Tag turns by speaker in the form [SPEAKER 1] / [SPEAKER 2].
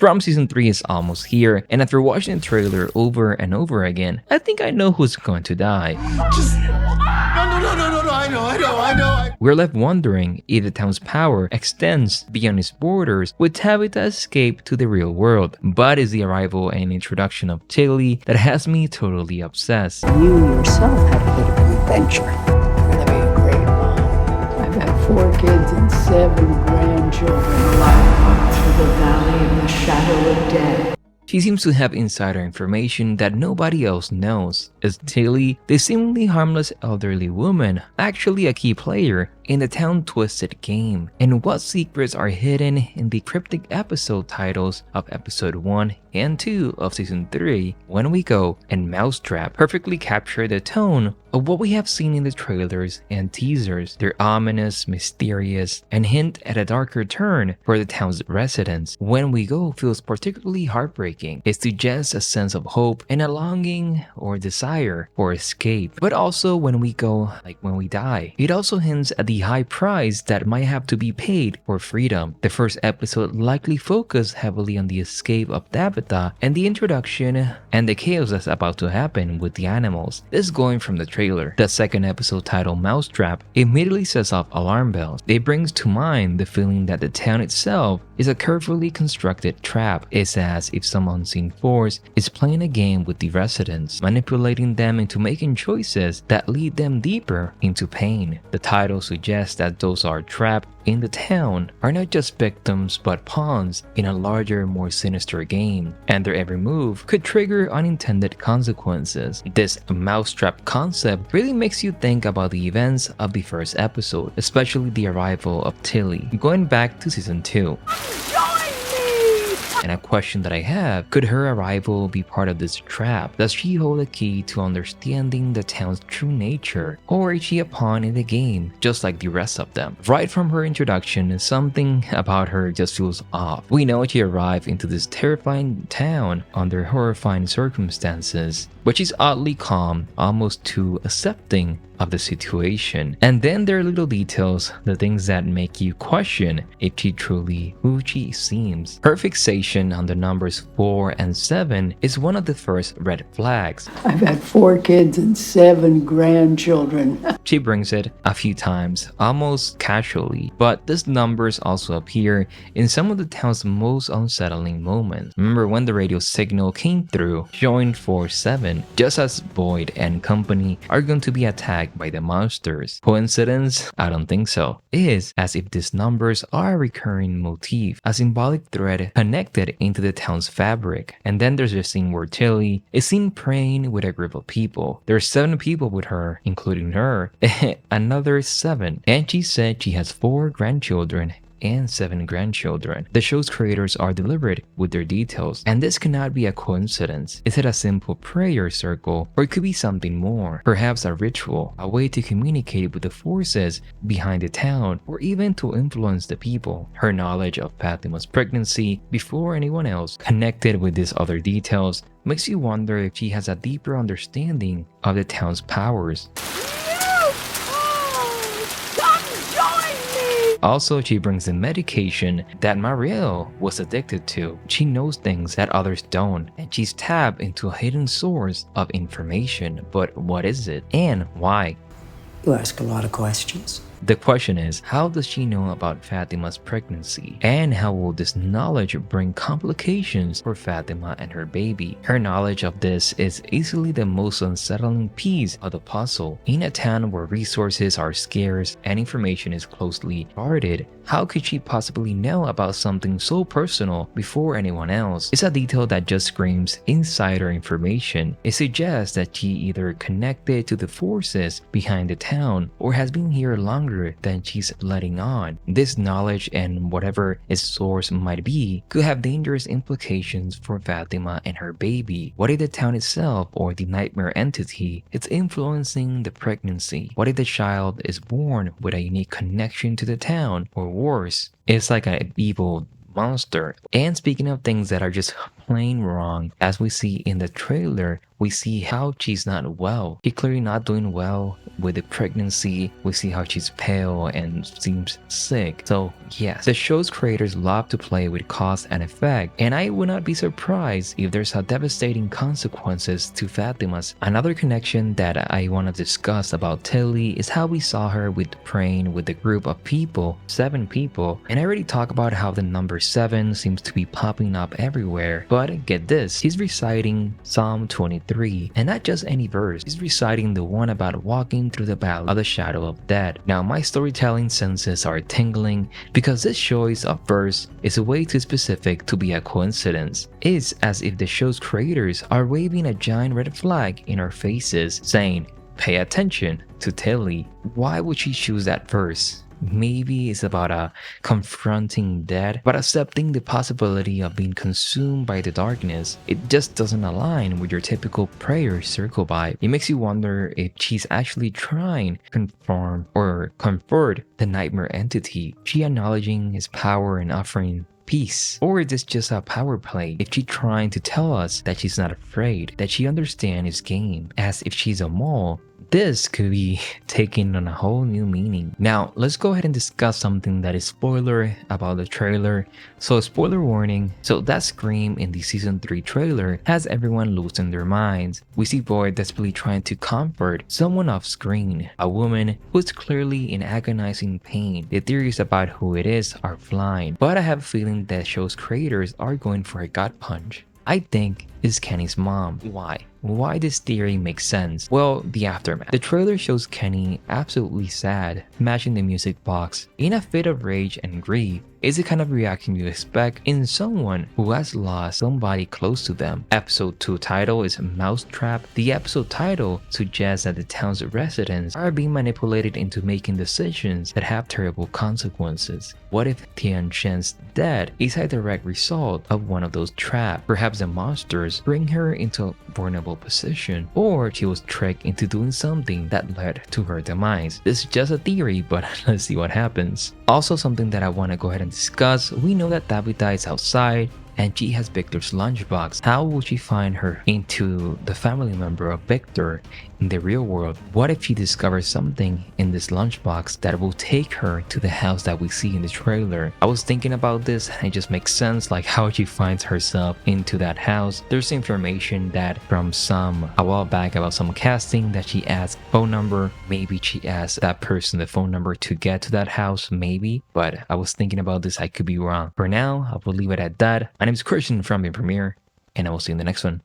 [SPEAKER 1] From season 3 is almost here, and after watching the trailer over and over again, I think I know who's going to die.
[SPEAKER 2] No, I know.
[SPEAKER 1] We're left wondering if the town's power extends beyond its borders, with Tabitha escape to the real world. But it's the arrival and introduction of Tillie that has me totally obsessed.
[SPEAKER 3] You yourself had a bit of an adventure. You're gonna be a great mom. I've had 4 kids and 7 grandchildren. Life through the valley of the shadow of death.
[SPEAKER 1] She seems to have insider information that nobody else knows. Is Tillie, the seemingly harmless elderly woman, actually a key player in the town twisted game? And what secrets are hidden in the cryptic episode titles of episode 1 and 2 of season 3? When We Go and Mousetrap perfectly capture the tone of what we have seen in the trailers and teasers. They're ominous, mysterious, and hint at a darker turn for the town's residents. When We Go feels particularly heartbreaking. It suggests a sense of hope and a longing or desire for escape. But also When We Go, like When We Die, it also hints at the high price that might have to be paid for freedom. The first episode likely focused heavily on the escape of Tabitha and the introduction and the chaos that's about to happen with the animals. This is going from the trailer. The second episode, titled Mousetrap, immediately sets off alarm bells. It brings to mind the feeling that the town itself is a carefully constructed trap. It's as if some unseen force is playing a game with the residents, manipulating them into making choices that lead them deeper into pain. The title suggests that those are trapped in the town are not just victims but pawns in a larger, more sinister game, and their every move could trigger unintended consequences. This mousetrap concept really makes you think about the events of the first episode, especially the arrival of Tillie, going back to season 2. And a question that I have, could her arrival be part of this trap? Does she hold a key to understanding the town's true nature? Or is she a pawn in the game, just like the rest of them? Right from her introduction, something about her just feels off. We know she arrived into this terrifying town under horrifying circumstances, but she's oddly calm, almost too accepting of the situation. And then there are little details, the things that make you question if she truly who she seems. Her fixation on the numbers 4 and 7 is one of the first red flags.
[SPEAKER 3] I've had 4 kids and 7 grandchildren.
[SPEAKER 1] She brings it a few times, almost casually, but these numbers also appear in some of the town's most unsettling moments. Remember when the radio signal came through showing 4-7, just as Boyd and company are going to be attacked by the monsters. Coincidence? I don't think so. It is as if these numbers are a recurring motif, a symbolic thread connected into the town's fabric. And then there's a scene where Tillie is seen praying with a group of people. There are 7 people with her, including her, another 7, and she said she has 4 grandchildren and 7 grandchildren. The show's creators are deliberate with their details, and this cannot be a coincidence. Is it a simple prayer circle, or it could be something more? Perhaps a ritual, a way to communicate with the forces behind the town, or even to influence the people. Her knowledge of Fatima's pregnancy before anyone else, connected with these other details, makes you wonder if she has a deeper understanding of the town's powers. Also, she brings in medication that Marielle was addicted to. She knows things that others don't, and she's tapped into a hidden source of information. But what is it, and why?
[SPEAKER 3] You ask a lot of questions.
[SPEAKER 1] The question is, how does she know about Fatima's pregnancy? And how will this knowledge bring complications for Fatima and her baby? Her knowledge of this is easily the most unsettling piece of the puzzle. In a town where resources are scarce and information is closely guarded, how could she possibly know about something so personal before anyone else? It's a detail that just screams insider information. It suggests that she either connected to the forces behind the town or has been here longer than she's letting on. This knowledge, and whatever its source might be, could have dangerous implications for Fatima and her baby. What if the town itself, or the nightmare entity, is influencing the pregnancy? What if the child is born with a unique connection to the town, or worse, it's like an evil monster? And speaking of things that are just plain wrong, as we see in the trailer, we see how she's not well. She's clearly not doing well with the pregnancy. We see how she's pale and seems sick. So yes, the show's creators love to play with cause and effect, and I would not be surprised if there's a devastating consequences to Fatima's. Another connection that I want to discuss about Tillie is how we saw her praying with a group of people, 7 people, and I already talked about how the number 7 seems to be popping up everywhere. But get this, he's reciting Psalm 23, and not just any verse. He's reciting the one about walking through the valley of the shadow of death. Now my storytelling senses are tingling because this choice of verse is way too specific to be a coincidence. It's as if the show's creators are waving a giant red flag in our faces saying, pay attention to Tillie. Why would she choose that verse? Maybe it's about confronting death, but accepting the possibility of being consumed by the darkness. It just doesn't align with your typical prayer circle vibe. It makes you wonder if she's actually trying to conform or comfort the nightmare entity. She acknowledging his power and offering peace, or is this just a power play? If she's trying to tell us that she's not afraid, that she understands his game, as if she's a mole, this could be taken on a whole new meaning. Now, let's go ahead and discuss something that is spoiler about the trailer. So spoiler warning, so that scream in the season 3 trailer has everyone losing their minds. We see Boyd desperately trying to comfort someone off screen, a woman who's clearly in agonizing pain. The theories about who it is are flying, but I have a feeling that show's creators are going for a gut punch. I think it's Kenny's mom. Why? Why this theory makes sense? Well, the aftermath. The trailer shows Kenny absolutely sad, smashing the music box in a fit of rage and grief. Is the kind of reaction you expect in someone who has lost somebody close to them. Episode 2 title is Mousetrap. The episode title suggests that the town's residents are being manipulated into making decisions that have terrible consequences. What if Tian Shen's death is a direct result of one of those traps? Perhaps the monsters bring her into a vulnerable position, or she was tricked into doing something that led to her demise. This is just a theory, but let's see what happens. Also, something that I want to go ahead and discuss, we know that Tabitha is outside and she has Victor's lunchbox. How will she find her into the family member of Victor in the real world? What if she discovers something in this lunchbox that will take her to the house that we see in the trailer? I was thinking about this and it just makes sense, like how she finds herself into that house. There's information that from a while back about some casting that she asked phone number. Maybe she asked that person the phone number to get to that house, maybe. But I was thinking about this, I could be wrong. For now, I will leave it at that. My name is Christian from the Premiere, and I will see you in the next one.